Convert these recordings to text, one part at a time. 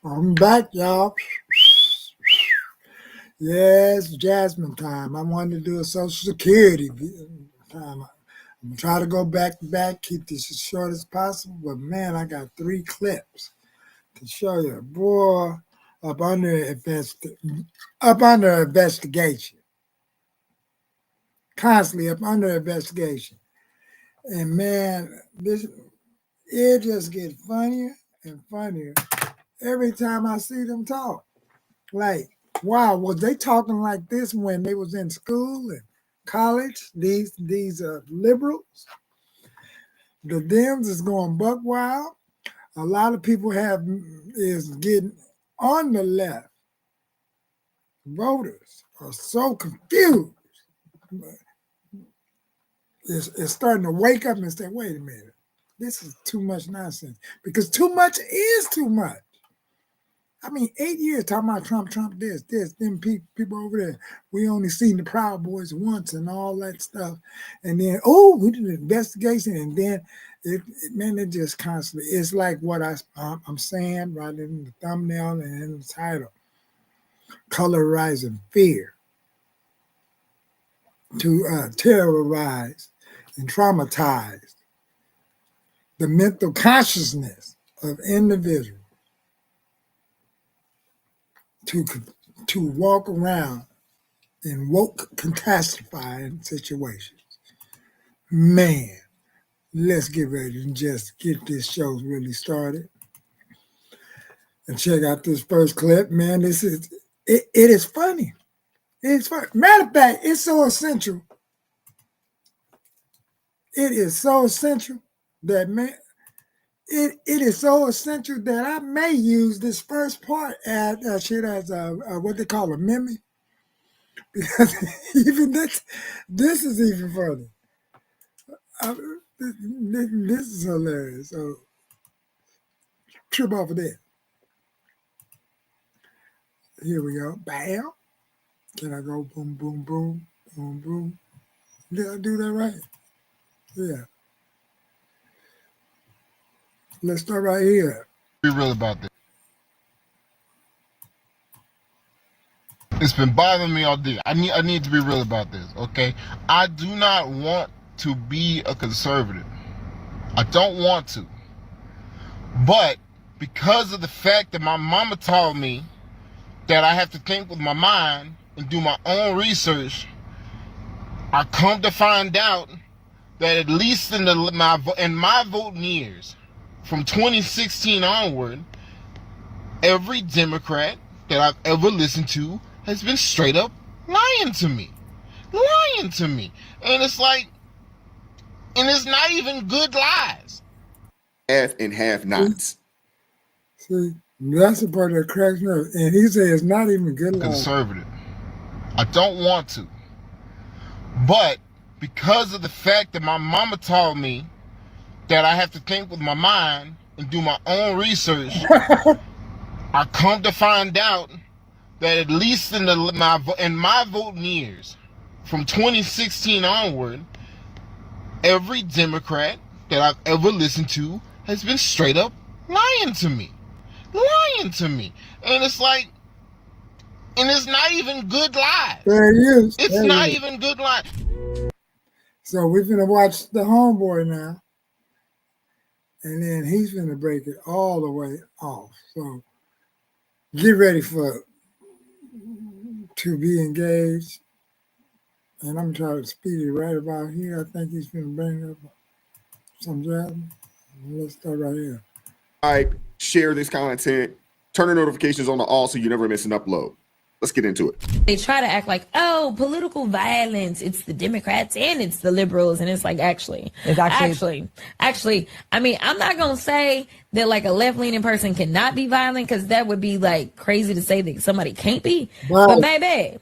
I'm back, y'all. Yes, Jasmine time. I wanted to do a Social Security time. I'm gonna try to go back to back, keep this as short as possible. But man, I got 3 clips to show you. Boy, up under investigation, constantly up under investigation. And man, it just gets funnier and funnier every time I see them talk. Like, wow, was they talking like this when they was in school and college? These liberals, the Dems is going buck wild. A lot of people is getting on the left. Voters are so confused. It's starting to wake up and say, wait a minute, this is too much nonsense. Because too much is too much. I mean, 8 years talking about Trump, them people over there. We only seen the Proud Boys once and all that stuff. And then, we did an investigation. And then, it just constantly, it's like what I'm saying right in the thumbnail and in the title. Colorizing fear to terrorize and traumatize the mental consciousness of individuals. To walk around in woke catastrophizing situations. Man, let's get ready and just get this show really started. And check out this first clip. Man, it is funny. It's funny. Matter of fact, it's so essential. It is so essential that, man, it is so essential that I may use this first part as what they call a meme. Because even this is even funny. This is hilarious. So trip off of that. Here we go. Bam. Can I go boom, boom, boom, boom, boom? Did I do that right? Yeah. Let's start right here. Be real about this. It's been bothering me all day. I need to be real about this, okay? I do not want to be a conservative. I don't want to. But because of the fact that my mama taught me that I have to think with my mind and do my own research, I come to find out that at least in my voting years, from 2016 onward, every Democrat that I've ever listened to has been straight up lying to me. And it's like, and it's not even good lies. Half and half nots. See, that's the part that cracks me up. And he said it's not even good lies. Conservative. I don't want to. But because of the fact that my mama taught me that I have to think with my mind and do my own research, I come to find out that at least in my voting years, from 2016 onward, every Democrat that I've ever listened to has been straight up lying to me. And it's like, and it's not even good lies. There it is. It's not even good lies. So we're going to watch the homeboy now. And then he's going to break it all the way off. So get ready to be engaged. And I'm trying to speed it right about here. I think he's going to bring up some Jasmine. Let's start right here. Share this content. Turn the notifications on to all so you never miss an upload. Let's get into it. They try to act like, political violence, it's the Democrats and it's the liberals. And it's like, actually, I mean, I'm not going to say that like a left-leaning person cannot be violent, because that would be like crazy to say that somebody can't be. But baby,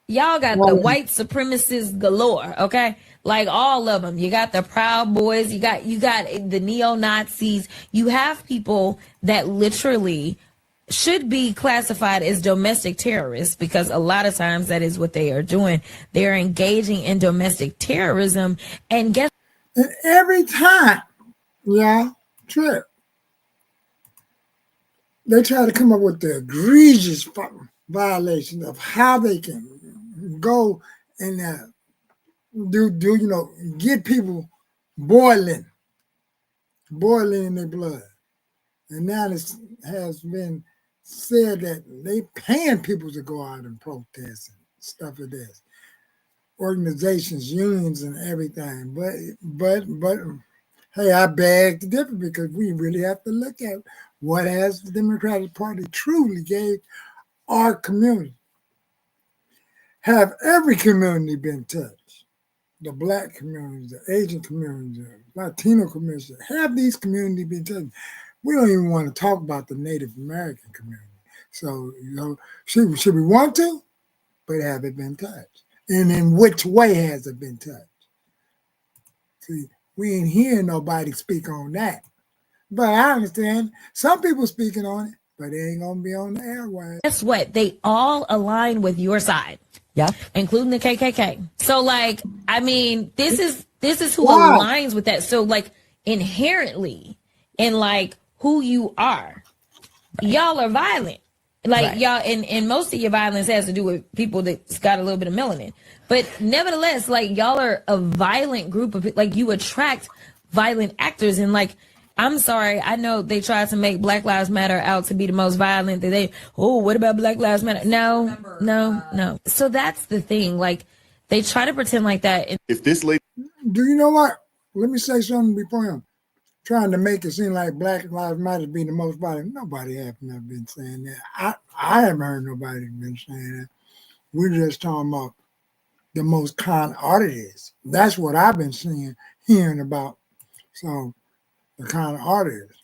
y'all got the white supremacists galore, okay? Like all of them. You got the Proud Boys, you got the neo-Nazis. You have people that literally should be classified as domestic terrorists, because a lot of times that is what they are doing. They're engaging in domestic terrorism. And every time, yeah, trip. they try to come up with the egregious violation of how they can go and get people boiling in their blood. And now it has been said that they paying people to go out and protest and stuff like this. Organizations, unions, and everything. But hey, I beg to differ because we really have to look at what has the Democratic Party truly gave our community. Have every community been touched? The Black community, the Asian community, the Latino community. Have these communities been touched? We don't even want to talk about the Native American community. So, should we want to? But have it been touched? And in which way has it been touched? See, we ain't hearing nobody speak on that. But I understand some people speaking on it, but they ain't going to be on the airwaves. Guess what? They all align with your side. Yeah. Including the KKK. So, this is who aligns with that. So, inherently, in, who you are, y'all are violent. Y'all, and most of your violence has to do with people that's got a little bit of melanin. But nevertheless, y'all are a violent group of people. You attract violent actors. And, I'm sorry, I know they tried to make Black Lives Matter out to be the most violent. What about Black Lives Matter? No. So that's the thing. They try to pretend like that. If this lady... Do you know what? Let me say something before him. Trying to make it seem like Black Lives Matter being the most violent. Nobody have never been saying that. I haven't heard nobody been saying that. We're just talking about the most kind artists. That's what I've been hearing about. So the kind of artists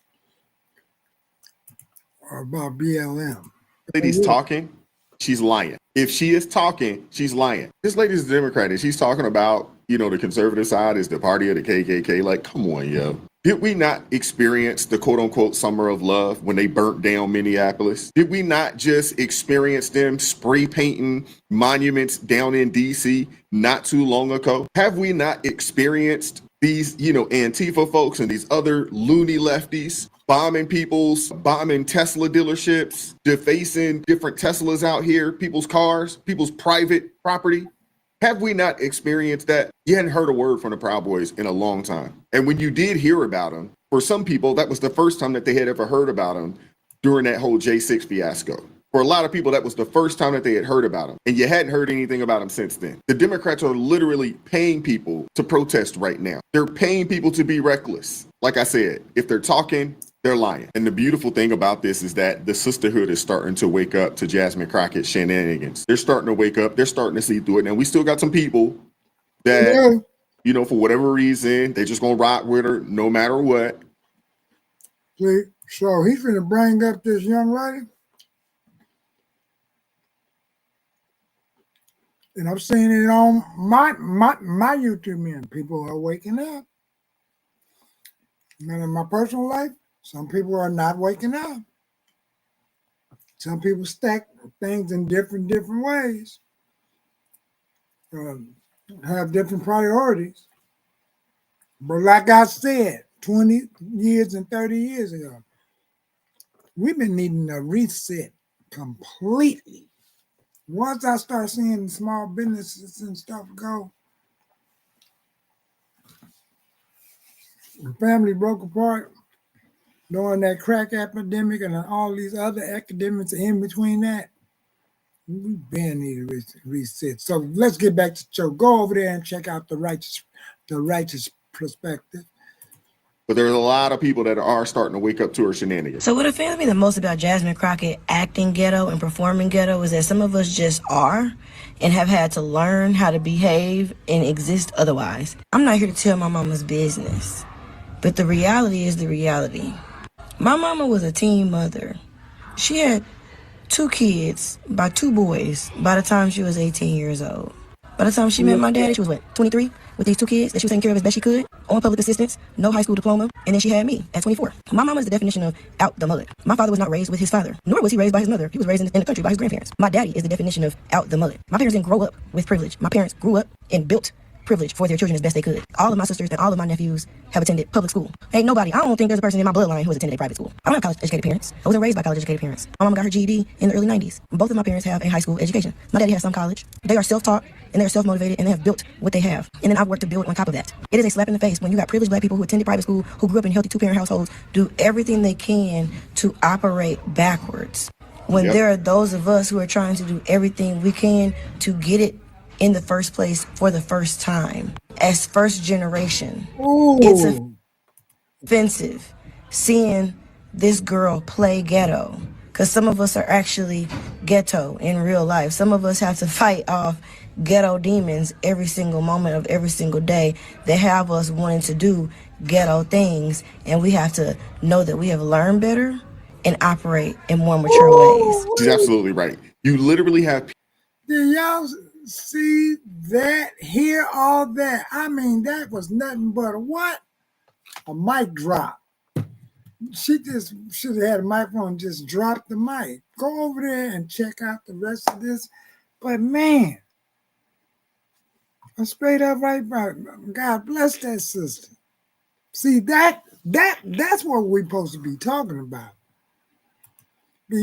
are about BLM. Lady's talking, she's lying. If she is talking, she's lying. This lady's a Democrat and she's talking about, the conservative side is the party of the KKK. Come on, yo. Did we not experience the quote unquote summer of love when they burnt down Minneapolis? Did we not just experience them spray painting monuments down in DC not too long ago? Have we not experienced these, Antifa folks and these other loony lefties bombing Tesla dealerships, defacing different Teslas out here, people's cars, people's private property? Have we not experienced that? You hadn't heard a word from the Proud Boys in a long time. And when you did hear about them, for some people, that was the first time that they had ever heard about them during that whole J6 fiasco. For a lot of people, that was the first time that they had heard about them. And you hadn't heard anything about them since then. The Democrats are literally paying people to protest right now. They're paying people to be reckless. Like I said, if they're talking, they're lying. And the beautiful thing about this is that the sisterhood is starting to wake up to Jasmine Crockett's shenanigans. They're starting to wake up. They're starting to see through it. And we still got some people that, for whatever reason, they just going to rock with her no matter what. See, so he's going to bring up this young lady. And I'm seeing it on my YouTube, man. People are waking up. And in my personal life, some people are not waking up. Some people stack things in different ways. Have different priorities. But like I said, 20 years and 30 years ago, we've been needing a reset completely. Once I start seeing small businesses and stuff go, the family broke apart during that crack epidemic and all these other epidemics in between that. We've been need a reset. So let's get back to the show. Go over there and check out the righteous perspective. But there's a lot of people that are starting to wake up to her shenanigans. So what offends me the most about Jasmine Crockett acting ghetto and performing ghetto is that some of us just are and have had to learn how to behave and exist otherwise. I'm not here to tell my mama's business, but the reality is the reality. My mama was a teen mother. She had 2 kids by 2 boys by the time she was 18 years old. By the time she met my daddy, she was 23 with these 2 kids that she was taking care of as best she could, on public assistance, no high school diploma, and then she had me at 24. My mama is the definition of out the mud. My father was not raised with his father, nor was he raised by his mother. He was raised in the country by his grandparents. My daddy is the definition of out the mud. My parents didn't grow up with privilege. My parents grew up and built privilege for their children as best they could. All of my sisters and all of my nephews have attended public school. Ain't nobody, I don't think there's a person in my bloodline who has attended a private school. I don't have college-educated parents. I wasn't raised by college-educated parents. My mom got her GED in the early 90s. Both of my parents have a high school education. My daddy has some college. They are self-taught, and they're self-motivated, and they have built what they have. And then I've worked to build on top of that. It is a slap in the face when you got privileged black people who attended private school, who grew up in healthy two-parent households, do everything they can to operate backwards. When there are those of us who are trying to do everything we can to get it in the first place for the first time. As first generation, it's offensive seeing this girl play ghetto. Because some of us are actually ghetto in real life. Some of us have to fight off ghetto demons every single moment of every single day that have us wanting to do ghetto things. And we have to know that we have learned better and operate in more mature ways. She's absolutely right. You literally have. Did y'all see that? Hear all that? I mean, that was nothing but a mic drop. She just should have had a microphone, just drop the mic. Go over there and check out the rest of this. But man, I'm straight up right back. God bless that sister. See, that's what we're supposed to be talking about.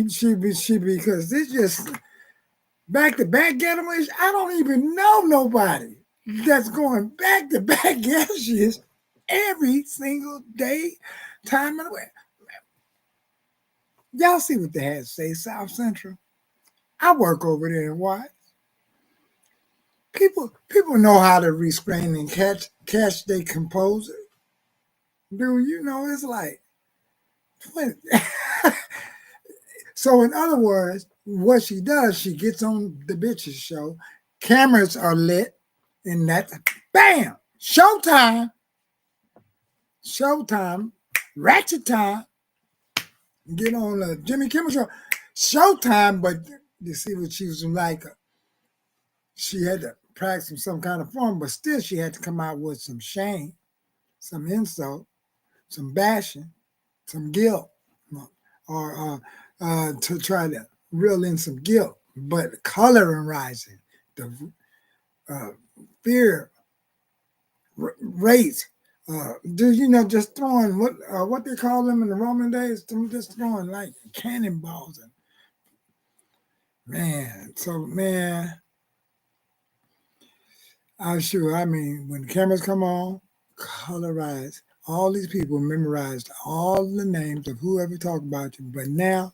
She because this just back-to-back getaways. I don't even know nobody that's going back-to-back getaways every single day, time of the way. Y'all see what they had to say, South Central? I work over there and watch. People know how to restrain and catch their composure. Dude, you know, it's like 20. So in other words, what she does, she gets on the bitches show, cameras are lit, and that's bam, showtime, ratchet time, get on the Jimmy Kimmel show, showtime, but you see what she was like, she had to practice some kind of form, but still she had to come out with some shame, some insult, some bashing, some guilt, or to try to reel in some guilt, but colorizing the fear rates. Do you know just throwing what they call them in the Roman days? Just throwing like cannonballs and man. I'm sure. I mean, when the cameras come on, colorize. All these people memorized all the names of whoever talked about you, but now.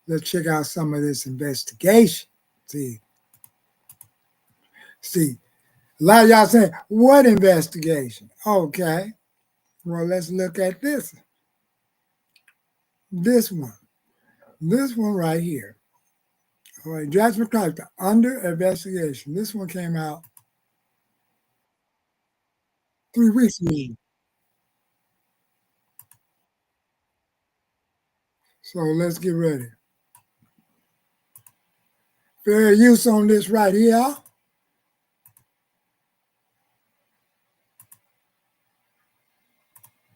Let's check out some of this investigation. See, a lot of y'all saying, what investigation? Okay, well, let's look at this. This one right here. All right, Jasmine Clark, under investigation. This one came out 3 weeks ago. So let's get ready. Fair use on this right here.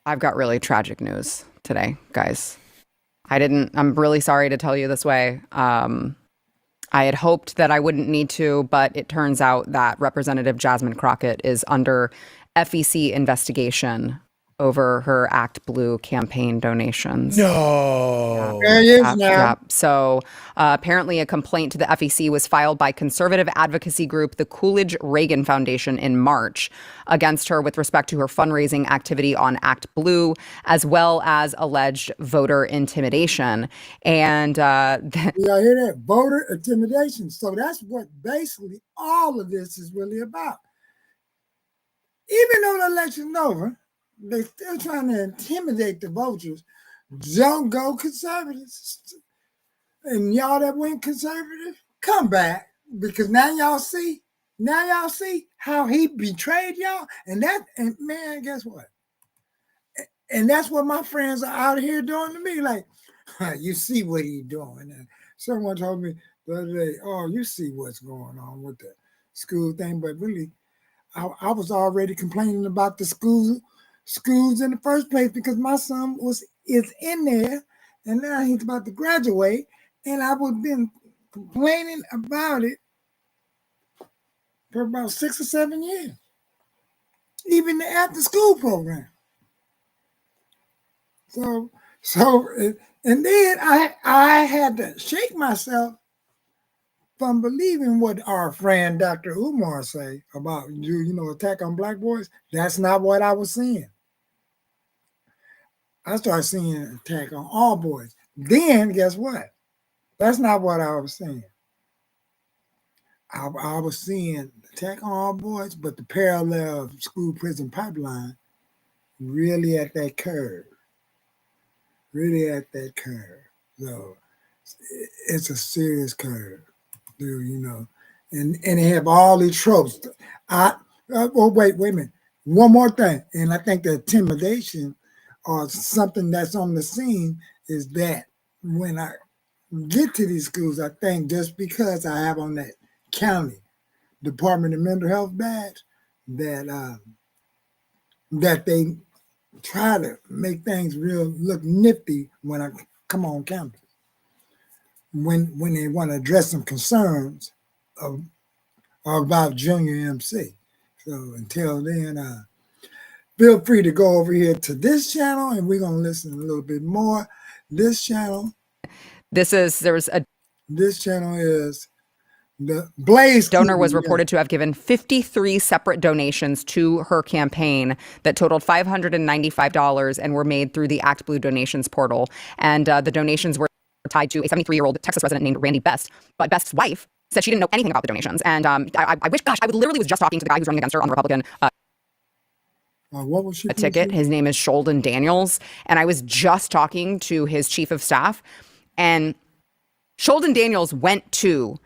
I've got really tragic news today, guys. I'm really sorry to tell you this way. I had hoped that I wouldn't need to, but it turns out that Representative Jasmine Crockett is under FEC investigation over her Act Blue campaign donations. No. There it is now. Yeah. So apparently a complaint to the FEC was filed by conservative advocacy group, the Coolidge-Reagan Foundation, in March against her with respect to her fundraising activity on Act Blue, as well as alleged voter intimidation. And y'all hear that? Voter intimidation. So that's what basically all of this is really about. Even though the election's over, they're still trying to intimidate the voters. Don't go conservatives. And y'all that went conservative, come back. Because now y'all see how he betrayed y'all. And man, guess what? And that's what my friends are out here doing to me. Like, you see what he's doing. And someone told me the other day, oh, you see what's going on with the school thing. But really, I was already complaining about the schools in the first place because my son is in there, and now he's about to graduate, and I was been complaining about it for about 6 or 7 years. even the after school program. So, and then I had to shake myself from believing what our friend Dr. Umar say about attack on black boys. That's not what I was seeing. I started seeing attack on all boys. Then guess what? That's not what I was seeing. I was seeing attack on all boys, but the parallel school prison pipeline really at that curve. Really at that curve. So it's a serious curve, dude, And they have all these tropes. Wait a minute. One more thing. And I think the intimidation or something that's on the scene is that when I get to these schools, I think just because I have on that county Department of Mental Health badge, that they try to make things look nifty when I come on campus. When they want to address some concerns about junior MC. So until then, feel free to go over here to this channel and we're going to listen a little bit more. This channel is the Blaze donor TV, was reported to have given 53 separate donations to her campaign that totaled $595 and were made through the Act Blue donations portal. And the donations were tied to a 73-year-old Texas resident named Randy Best. But Best's wife said she didn't know anything about the donations. And I wish, I literally was just talking to the guy who's running against her on the Republican what was she ticket. His name is Sheldon Daniels. And I was just talking to his chief of staff. And Sheldon Daniels went to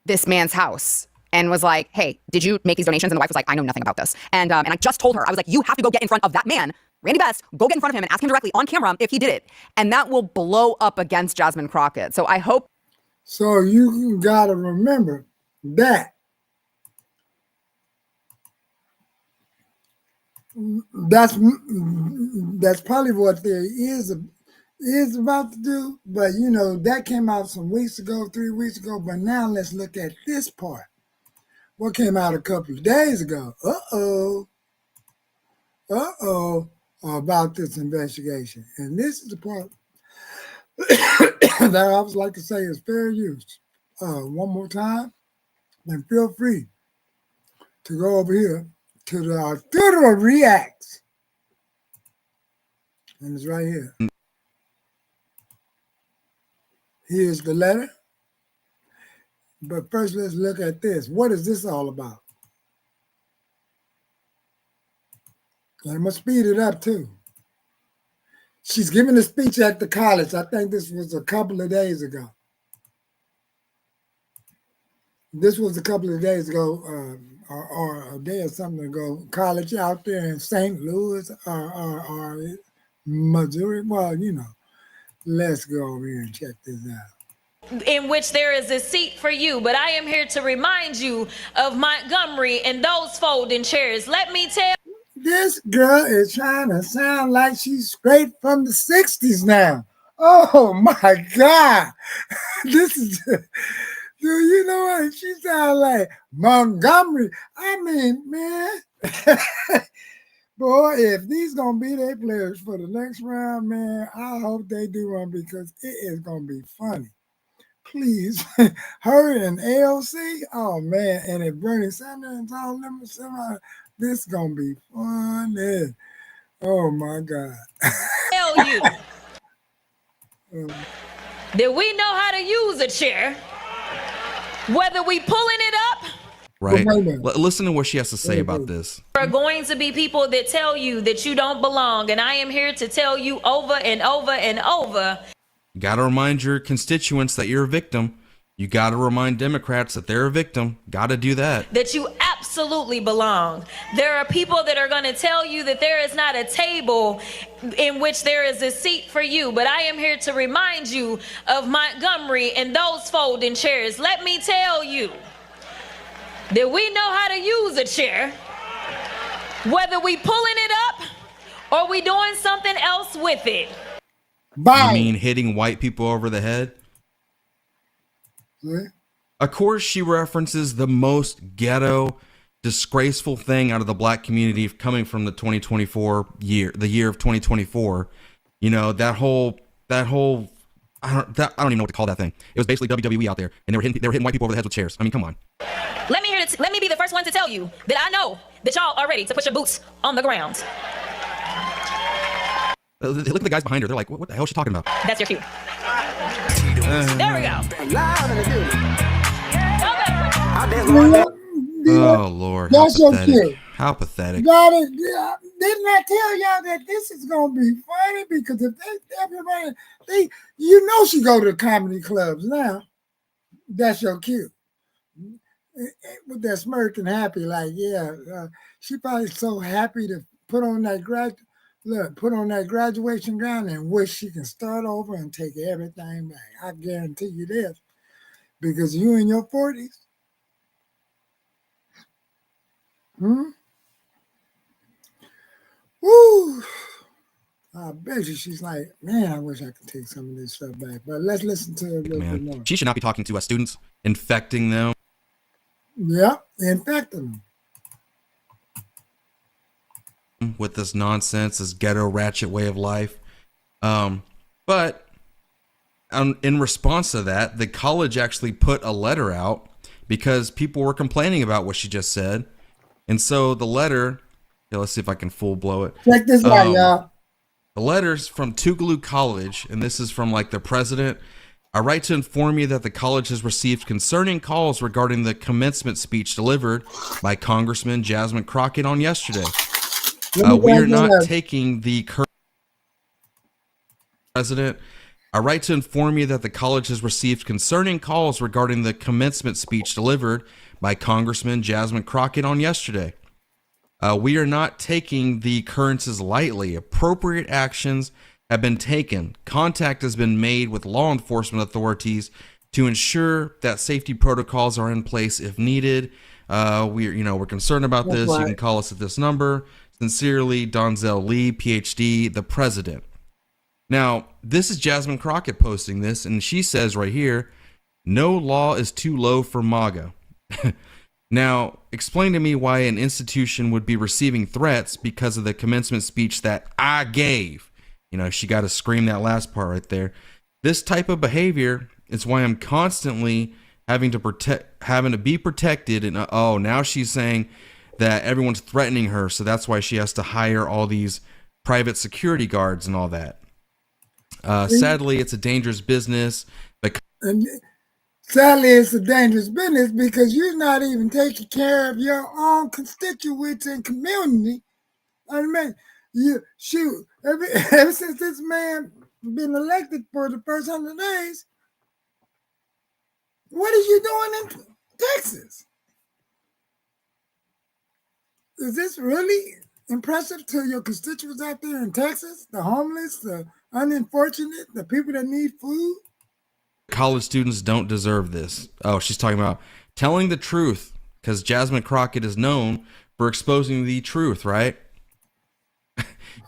this man's house and was like, hey, did you make these donations? And the wife was like, I know nothing about this. And I just told her, I was like, you have to go get in front of that man, Randy Best, go get in front of him and ask him directly on camera if he did it. And that will blow up against Jasmine Crockett. So I hope. So you got to remember that that's probably what there is about to do. But, that came out some weeks ago, 3 weeks ago. But now let's look at this part. What came out a couple of days ago? About this investigation. And this is the part that I would like to say is fair use. One more time, then feel free to go over here to the Arturo Reacts. And it's right here. Here's the letter. But first, let's look at this. What is this all about? And I'm going to speed it up, too. She's giving a speech at the college. I think this was a couple of days ago. This was a couple of days ago, or a day or something ago. College out there in St. Louis or Missouri. Well, let's go over here and check this out. In which there is a seat for you, but I am here to remind you of Montgomery and those folding chairs. Let me tell. This girl is trying to sound like she's straight from the 60s now. Oh my God. This is, do you know what? She sounds like Montgomery. I mean, man. Boy, if these going to be their players for the next round, man, I hope they do run because it is going to be funny. Please, her and AOC, oh man, and if Bernie Sanders and all them, this is gonna be fun. Oh my God. Tell you that we know how to use a chair, whether we pulling it up. Right. Listen to what she has to say about this. There are going to be people that tell you that you don't belong, and I am here to tell you over and over and over. You got to remind your constituents that you're a victim. You got to remind Democrats that they're a victim. Got to do that. That you absolutely belong. There are people that are going to tell you that there is not a table in which there is a seat for you. But I am here to remind you of Montgomery and those folding chairs. Let me tell you that we know how to use a chair, whether we pulling it up or we doing something else with it. Bye. You mean hitting white people over the head? Yeah. Of course, she references the most ghetto disgraceful thing out of the black community coming from the 2024 year, the year of 2024. You know, that whole I don't even know what to call that thing. It was basically WWE out there, and they were hitting white people over the heads with chairs. I mean, come on. Let me be the first one to tell you that I know that y'all are ready to put your boots on the ground. Look at the guys behind her. They're like, what the hell is she talking about? That's your cue. There we go. Oh, Lord. That's How your pathetic. cue. How pathetic. Got it. Yeah. Didn't I tell y'all that this is gonna be funny? Because if you know she go to comedy clubs now. That's your cue. With that smirk and happy, like, she probably so happy to put on that graduation gown and wish she can start over and take everything back. I guarantee you this, because you in your 40s. Woo! I bet you she's like, man, I wish I could take some of this stuff back. But let's listen to it a little bit more. She should not be talking to us students, infecting them. Yeah, infecting them with this nonsense, this ghetto ratchet way of life. But in response to that, the college actually put a letter out because people were complaining about what she just said. And so the letter, let's see if I can full blow it. Check this out, y'all. The letter's from Tougaloo College, and this is from like the president. I write to inform you that the college has received concerning calls regarding the commencement speech delivered by Congressman Jasmine Crockett on yesterday. We are not taking the current president. I write to inform you that the college has received concerning calls regarding the commencement speech delivered by Congressman Jasmine Crockett on yesterday. We are not taking the occurrences lightly. Appropriate actions have been taken. Contact has been made with law enforcement authorities to ensure that safety protocols are in place if needed. We're concerned about this. You can call us at this number. Sincerely, Donzel Lee, PhD, the president. Now, this is Jasmine Crockett posting this, and she says right here, no law is too low for MAGA. Now, explain to me why an institution would be receiving threats because of the commencement speech that I gave. You know, she got to scream that last part right there. This type of behavior is why I'm constantly having to be protected. And now she's saying that everyone's threatening her, so that's why she has to hire all these private security guards and all that. Sadly, it's a dangerous business. Sadly, it's a dangerous business because you're not even taking care of your own constituents and community. I mean, ever since this man been elected for the first 100 days, what is you doing in Texas? Is this really impressive to your constituents out there in Texas? The homeless, the unfortunate, the people that need food? College students don't deserve this. Oh, she's talking about telling the truth because Jasmine Crockett is known for exposing the truth, right?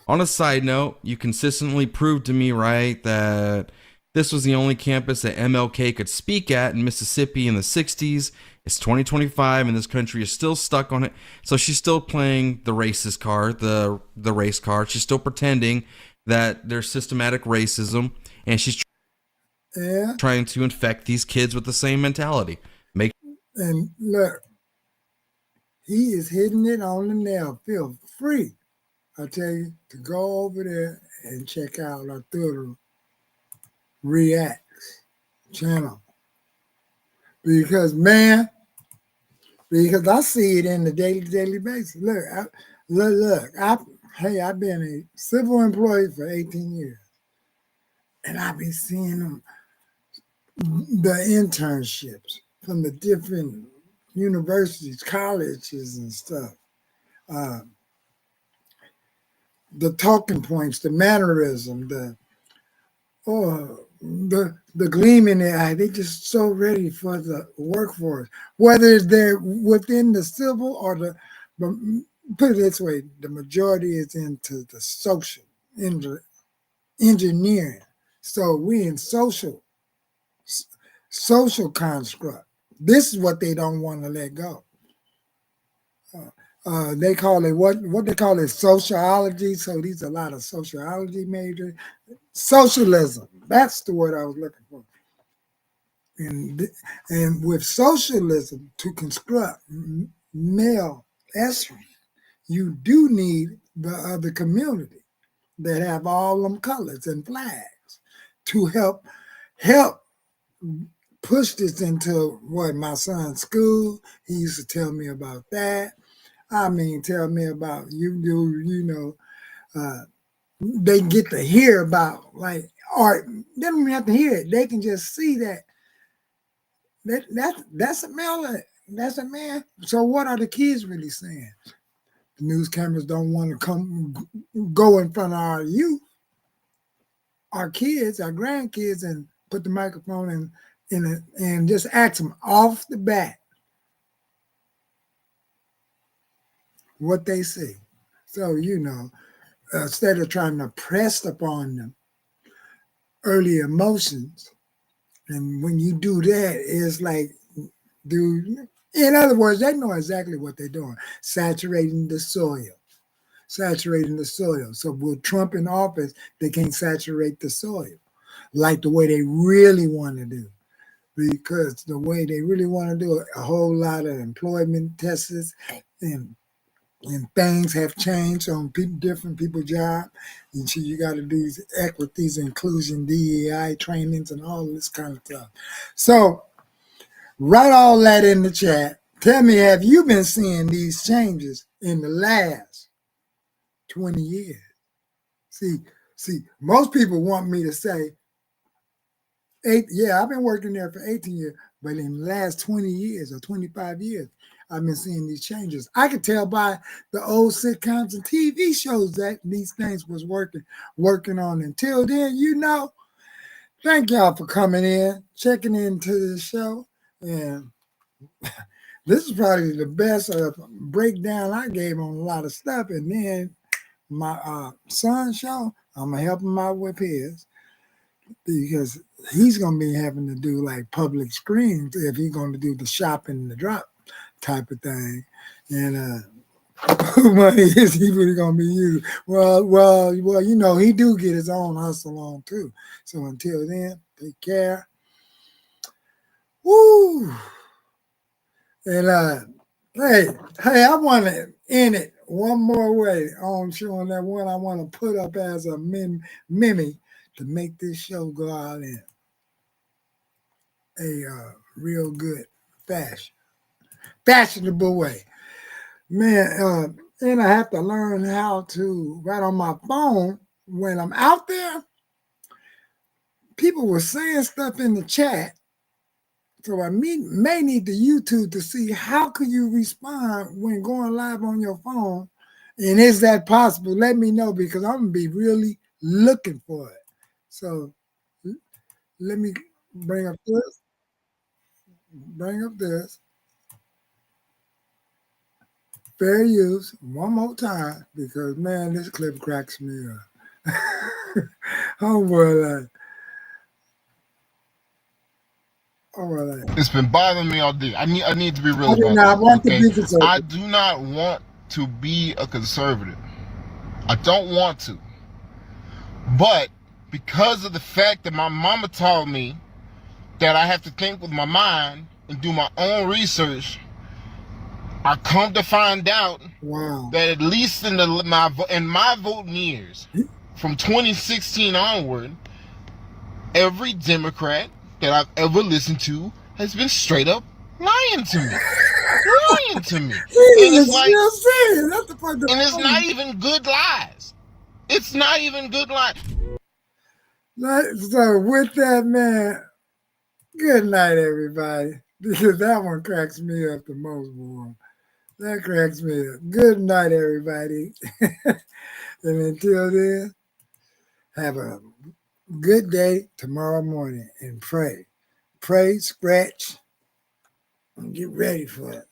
On a side note, you consistently proved to me, right, that this was the only campus that MLK could speak at in Mississippi in the 60s. It's 2025 and this country is still stuck on it. So she's still playing the racist card, the race card. She's still pretending that there's systematic racism, and she's trying to infect these kids with the same mentality. And look, he is hitting it on the nail. Feel free, I tell you, to go over there and check out Arturo Reacts channel. Because I see it in the daily basis. Look, I've been a civil employee for 18 years. And I be seeing them, the internships from the different universities, colleges and stuff. The talking points, the mannerism, the gleam in their eye. They just so ready for the workforce, whether they're within the civil or put it this way, the majority is into the social, into engineering. So we in social construct. This is what they don't want to let go. They call it what they call it sociology. So these are a lot of sociology majors. Socialism. That's the word I was looking for. And with socialism to construct male estrogen, you do need the other community that have all them colors and flags to help push this into what my son's school. He used to tell me about that. I mean, tell me about they get to hear about like art. They don't even have to hear it. They can just see that's a male. That's a man. So what are the kids really saying? The news cameras don't want to go in front of our youth, our kids, our grandkids, and put the microphone in it and just ask them off the bat what they see. So instead of trying to press upon them early emotions, and when you do that, it's like, dude. In other words, they know exactly what they're doing, saturating the soil. So with Trump in office, they can't saturate the soil like the way they really want to do. Because the way they really want to do it, a whole lot of employment tests and things have changed on different people's jobs. And so you got to do these equities, inclusion, DEI trainings, and all this kind of stuff. So write all that in the chat. Tell me, have you been seeing these changes in the last 20 years? See, most people want me to say, I've been working there for 18 years, but in the last 20 years or 25 years, I've been seeing these changes. I could tell by the old sitcoms and TV shows that these things was working on. Until then, thank y'all for coming in, checking into the show. And this is probably the best breakdown I gave on a lot of stuff. And then my son's show, I'm going to help him out with his, because he's going to be having to do like public screens if he's going to do the shopping and the drop type of thing. And who money is he really going to be using? Well, he do get his own hustle on too. So until then, take care. Woo! And hey, I want to end it one more way on showing that one I want to put up as a meme to make this show go out in a real good fashionable way. Man, and I have to learn how to write on my phone when I'm out there. People were saying stuff in the chat, so I may need to YouTube to see how can you respond when going live on your phone, and is that possible? Let me know, because I'm gonna be really looking for it. So let me bring up this. Fair use one more time, because man, this clip cracks me up. Oh boy, It's been bothering me all day. I need to be real about this. I do not want to be a conservative. I don't want to. But because of the fact that my mama taught me that I have to think with my mind and do my own research, I come to find out that at least in my voting years, from 2016 onward, every Democrat that I've ever listened to has been straight up lying to me. And it's like, and it's not even good lies. It's not even good lies. So with that, man, good night, everybody. Because that one cracks me up the most, boy. That cracks me up. Good night, everybody. And until then, have a good day tomorrow morning and pray. Pray, scratch, and get ready for it.